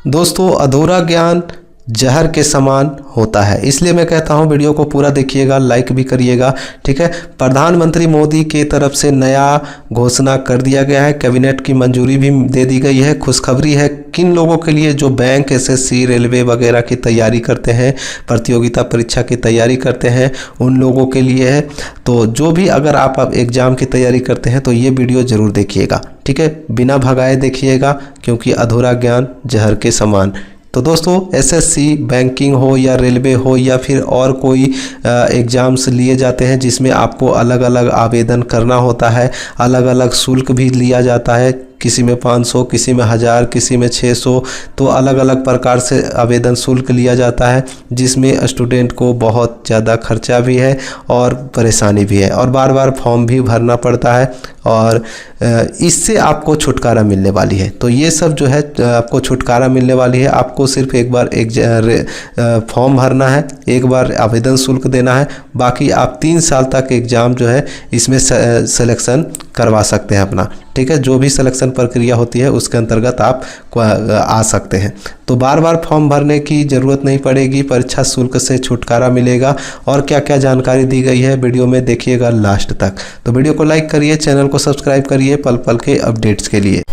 दोस्तों, अधूरा ज्ञान जहर के समान होता है, इसलिए मैं कहता हूं वीडियो को पूरा देखिएगा, लाइक भी करिएगा। ठीक है। प्रधानमंत्री मोदी के तरफ से नया घोषणा कर दिया गया है, कैबिनेट की मंजूरी भी दे दी गई है। खुशखबरी है किन लोगों के लिए, जो बैंक, एसएससी, रेलवे वगैरह की तैयारी करते हैं, प्रतियोगिता परीक्षा की तैयारी करते हैं, उन लोगों के लिए है। तो जो भी अगर आप अब एग्ज़ाम की तैयारी करते हैं तो ये वीडियो ज़रूर देखिएगा। ठीक है, बिना भगाए देखिएगा, क्योंकि अधूरा ज्ञान जहर के समान। तो दोस्तों, एसएससी, बैंकिंग हो या रेलवे हो या फिर और कोई एग्ज़ाम्स लिए जाते हैं जिसमें आपको अलग अलग आवेदन करना होता है, अलग अलग शुल्क भी लिया जाता है, किसी में 500, किसी में 1000, किसी में 600, तो अलग अलग प्रकार से आवेदन शुल्क लिया जाता है, जिसमें स्टूडेंट को बहुत ज़्यादा खर्चा भी है और परेशानी भी है, और बार बार फॉर्म भी भरना पड़ता है, और इससे आपको छुटकारा मिलने वाली है। तो ये सब जो है आपको छुटकारा मिलने वाली है। आपको सिर्फ एक बार फॉर्म भरना है, एक बार आवेदन शुल्क देना है, बाकी आप 3 साल तक एग्ज़ाम जो है इसमें सिलेक्शन करवा सकते हैं अपना। ठीक है, जो भी सिलेक्शन प्रक्रिया होती है उसके अंतर्गत आप आ सकते हैं। तो बार बार फॉर्म भरने की ज़रूरत नहीं पड़ेगी, परीक्षा शुल्क से छुटकारा मिलेगा। और क्या क्या जानकारी दी गई है वीडियो में देखिएगा लास्ट तक। तो वीडियो को लाइक करिए, चैनल को सब्सक्राइब करिए पल पल के अपडेट्स के लिए।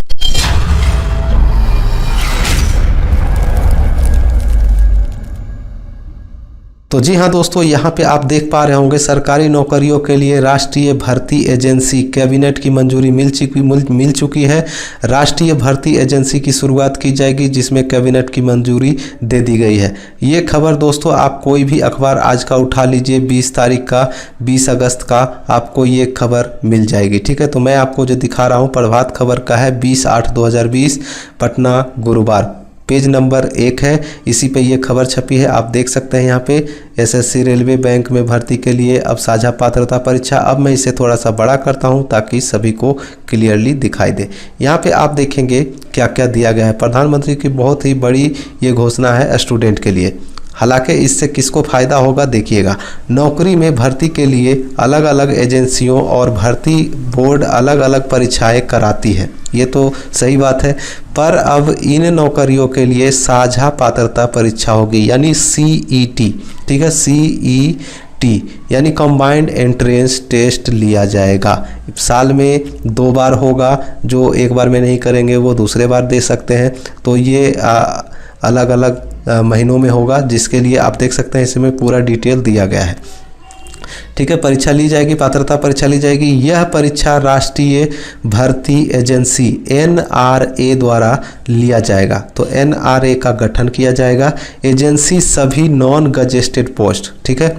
तो जी हाँ दोस्तों, यहाँ पे आप देख पा रहे होंगे सरकारी नौकरियों के लिए राष्ट्रीय भर्ती एजेंसी, कैबिनेट की मंजूरी मिल चुकी है। राष्ट्रीय भर्ती एजेंसी की शुरुआत की जाएगी, जिसमें कैबिनेट की मंजूरी दे दी गई है। ये खबर दोस्तों आप कोई भी अखबार आज का उठा लीजिए, 20 तारीख का, 20 अगस्त का आपको ये खबर मिल जाएगी। ठीक है, तो मैं आपको जो दिखा रहा हूँ प्रभात खबर का है, 20/8/2020, पटना, गुरुवार, पेज नंबर 1 है, इसी पे ये खबर छपी है। आप देख सकते हैं यहाँ पे एसएससी, रेलवे, बैंक में भर्ती के लिए अब साझा पात्रता परीक्षा। अब मैं इसे थोड़ा सा बड़ा करता हूँ ताकि सभी को क्लियरली दिखाई दे। यहाँ पे आप देखेंगे क्या क्या दिया गया है। प्रधानमंत्री की बहुत ही बड़ी ये घोषणा है स्टूडेंट के लिए। हालांकि इससे किसको फ़ायदा होगा देखिएगा। नौकरी में भर्ती के लिए अलग अलग एजेंसियों और भर्ती बोर्ड अलग अलग परीक्षाएं कराती है, ये तो सही बात है, पर अब इन नौकरियों के लिए साझा पात्रता परीक्षा होगी, यानी CET। ठीक है, CET यानी कंबाइंड एंट्रेंस टेस्ट लिया जाएगा। साल में 2 बार होगा, जो एक बार में नहीं करेंगे वो दूसरे बार दे सकते हैं। तो ये अलग अलग महीनों में होगा, जिसके लिए आप देख सकते हैं इसमें पूरा डिटेल दिया गया है। ठीक है, परीक्षा ली जाएगी, पात्रता परीक्षा ली जाएगी। यह परीक्षा राष्ट्रीय भर्ती एजेंसी NRA द्वारा लिया जाएगा। तो NRA का गठन किया जाएगा। एजेंसी सभी नॉन गजेटेड पोस्ट, ठीक है,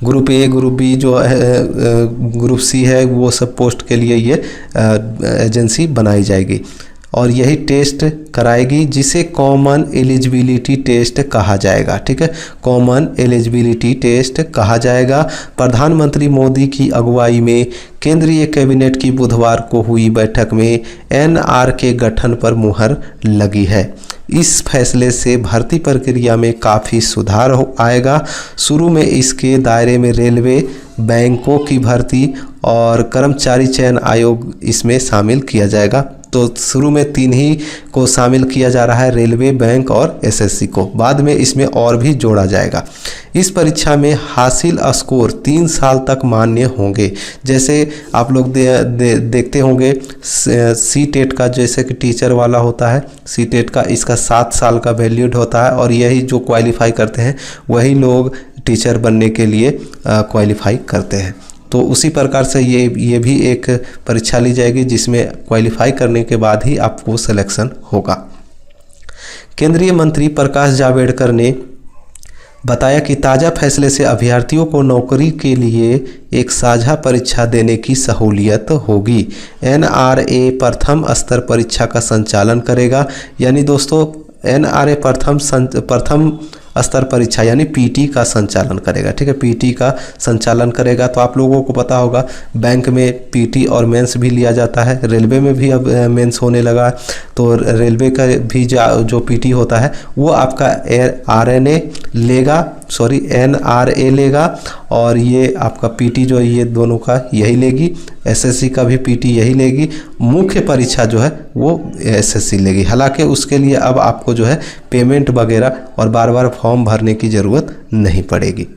ग्रुप A, ग्रुप B, जो ग्रुप C है, वो सब पोस्ट के लिए ये एजेंसी बनाई जाएगी, और यही टेस्ट कराएगी, जिसे कॉमन एलिजिबिलिटी टेस्ट कहा जाएगा। ठीक है, कॉमन एलिजिबिलिटी टेस्ट कहा जाएगा। प्रधानमंत्री मोदी की अगुवाई में केंद्रीय कैबिनेट की बुधवार को हुई बैठक में NR के गठन पर मुहर लगी है। इस फैसले से भर्ती प्रक्रिया में काफ़ी सुधार आएगा। शुरू में इसके दायरे में रेलवे, बैंकों की भर्ती और कर्मचारी चयन आयोग इसमें शामिल किया जाएगा। तो शुरू में 3 ही को शामिल किया जा रहा है, रेलवे, बैंक और एसएससी को। बाद में इसमें और भी जोड़ा जाएगा। इस परीक्षा में हासिल स्कोर 3 साल तक मान्य होंगे। जैसे आप लोग देखते होंगे CTET का, जैसे कि टीचर वाला होता है CTET का, इसका 7 साल का वैल्यूड होता है, और यही जो क्वालिफाई करते हैं वही लोग टीचर बनने के लिए क्वालिफाई करते हैं। तो उसी प्रकार से ये भी एक परीक्षा ली जाएगी, जिसमें क्वालिफाई करने के बाद ही आपको सिलेक्शन होगा। केंद्रीय मंत्री प्रकाश जावड़ेकर ने बताया कि ताज़ा फैसले से अभ्यर्थियों को नौकरी के लिए एक साझा परीक्षा देने की सहूलियत होगी। NRA प्रथम स्तर परीक्षा का संचालन करेगा, यानी दोस्तों NRA प्रथम स्तर परीक्षा यानी PT का संचालन करेगा। ठीक है, PT का संचालन करेगा। तो आप लोगों को पता होगा बैंक में PT और मेंस भी लिया जाता है, रेलवे में भी अब मेंस होने लगा। तो रेलवे का भी जो PT होता है वो आपका RNA लेगा, NRA लेगा और ये आपका PT जो है ये दोनों का यही लेगी, SSC का भी PT यही लेगी। मुख्य परीक्षा जो है वो SSC लेगी। हालांकि उसके लिए अब आपको जो है पेमेंट वगैरह और बार बार फॉर्म भरने की ज़रूरत नहीं पड़ेगी।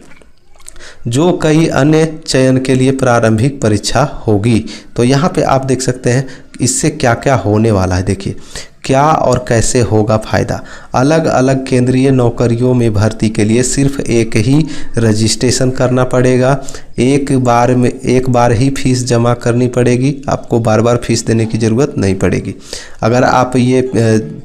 जो कई अन्य चयन के लिए प्रारंभिक परीक्षा होगी। तो यहाँ पे आप देख सकते हैं इससे क्या क्या होने वाला है। देखिए क्या और कैसे होगा फ़ायदा। अलग अलग केंद्रीय नौकरियों में भर्ती के लिए सिर्फ एक ही रजिस्ट्रेशन करना पड़ेगा। एक बार ही फीस जमा करनी पड़ेगी, आपको बार बार फीस देने की ज़रूरत नहीं पड़ेगी। अगर आप ये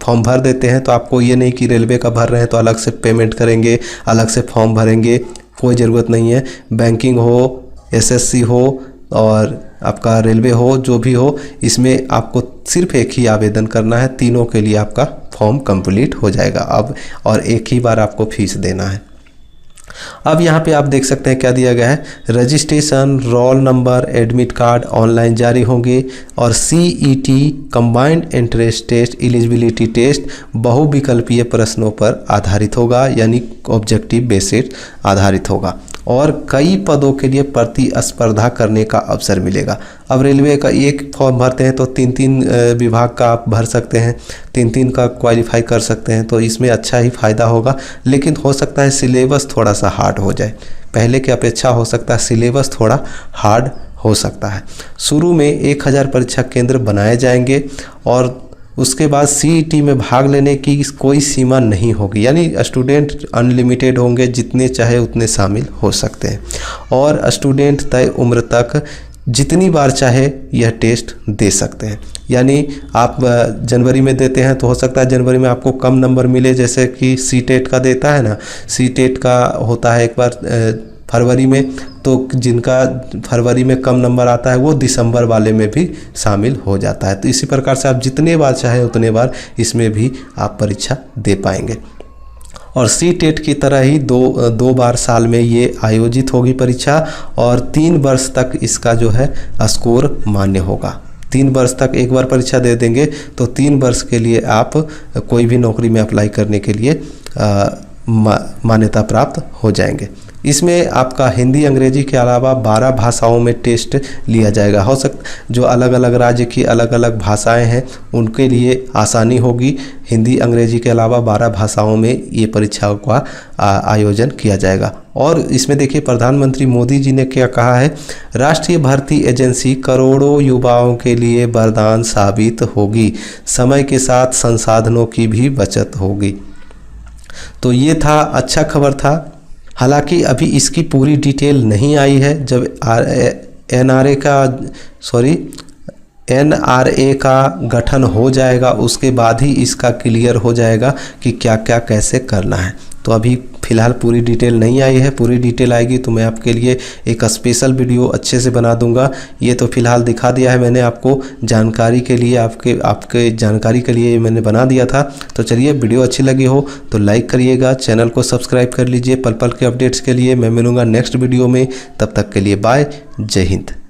फॉर्म भर देते हैं तो आपको ये नहीं कि रेलवे का भर रहे हैं तो अलग से पेमेंट करेंगे, अलग से फॉर्म भरेंगे, कोई ज़रूरत नहीं है। बैंकिंग हो, SSC हो और आपका रेलवे हो, जो भी हो, इसमें आपको सिर्फ एक ही आवेदन करना है। तीनों के लिए आपका फॉर्म कंप्लीट हो जाएगा अब, और एक ही बार आपको फीस देना है। अब यहाँ पे आप देख सकते हैं क्या दिया गया है। Registration, roll number, admit card online जारी होंगे और CET combined entrance test, eligibility test बहुविकल्पीय प्रश्नों पर आधारित होगा, यानी ऑब्जेक्टिव बेस्ड आधारित होगा और कई पदों के लिए प्रतिस्पर्धा करने का अवसर मिलेगा। अब रेलवे का एक फॉर्म भरते हैं तो 3 विभाग का आप भर सकते हैं, 3 का क्वालिफाई कर सकते हैं, तो इसमें अच्छा ही फ़ायदा होगा। लेकिन हो सकता है सिलेबस थोड़ा सा हार्ड हो जाए, पहले की अपेक्षा हो सकता है सिलेबस थोड़ा हार्ड हो सकता है। शुरू में 1000 परीक्षा केंद्र बनाए जाएंगे और उसके बाद CET में भाग लेने की कोई सीमा नहीं होगी, यानी स्टूडेंट अनलिमिटेड होंगे, जितने चाहे उतने शामिल हो सकते हैं और स्टूडेंट तय उम्र तक जितनी बार चाहे यह टेस्ट दे सकते हैं। यानी आप जनवरी में देते हैं तो हो सकता है जनवरी में आपको कम नंबर मिले, जैसे कि CTET का देता है ना, CTET का होता है एक बार फरवरी में, तो जिनका फरवरी में कम नंबर आता है वो दिसंबर वाले में भी शामिल हो जाता है। तो इसी प्रकार से आप जितने बार चाहे उतने बार इसमें भी आप परीक्षा दे पाएंगे। और CTET की तरह ही दो बार साल में ये आयोजित होगी परीक्षा और 3 वर्ष तक इसका जो है स्कोर मान्य होगा। 3 वर्ष तक एक बार परीक्षा दे देंगे तो 3 वर्ष के लिए आप कोई भी नौकरी में अप्लाई करने के लिए मान्यता प्राप्त हो जाएंगे। इसमें आपका हिंदी अंग्रेजी के अलावा 12 भाषाओं में टेस्ट लिया जाएगा। हो सकता जो अलग अलग राज्य की अलग अलग भाषाएं हैं उनके लिए आसानी होगी। हिंदी अंग्रेजी के अलावा 12 भाषाओं में ये परीक्षाओं का आयोजन किया जाएगा। और इसमें देखिए प्रधानमंत्री मोदी जी ने क्या कहा है, राष्ट्रीय भर्ती एजेंसी करोड़ों युवाओं के लिए वरदान साबित होगी, समय के साथ संसाधनों की भी बचत होगी। तो ये था, अच्छा खबर था। हालांकि अभी इसकी पूरी डिटेल नहीं आई है। जब NRA का गठन हो जाएगा उसके बाद ही इसका क्लियर हो जाएगा कि क्या क्या कैसे करना है। तो अभी फ़िलहाल पूरी डिटेल नहीं आई है, पूरी डिटेल आएगी तो मैं आपके लिए एक स्पेशल वीडियो अच्छे से बना दूंगा। ये तो फ़िलहाल दिखा दिया है मैंने आपको जानकारी के लिए, आपके जानकारी के लिए मैंने बना दिया था। तो चलिए, वीडियो अच्छी लगी हो तो लाइक करिएगा, चैनल को सब्सक्राइब कर लीजिए। पल पल के अपडेट्स के लिए मैं मिलूँगा नेक्स्ट वीडियो में। तब तक के लिए बाय, जय हिंद।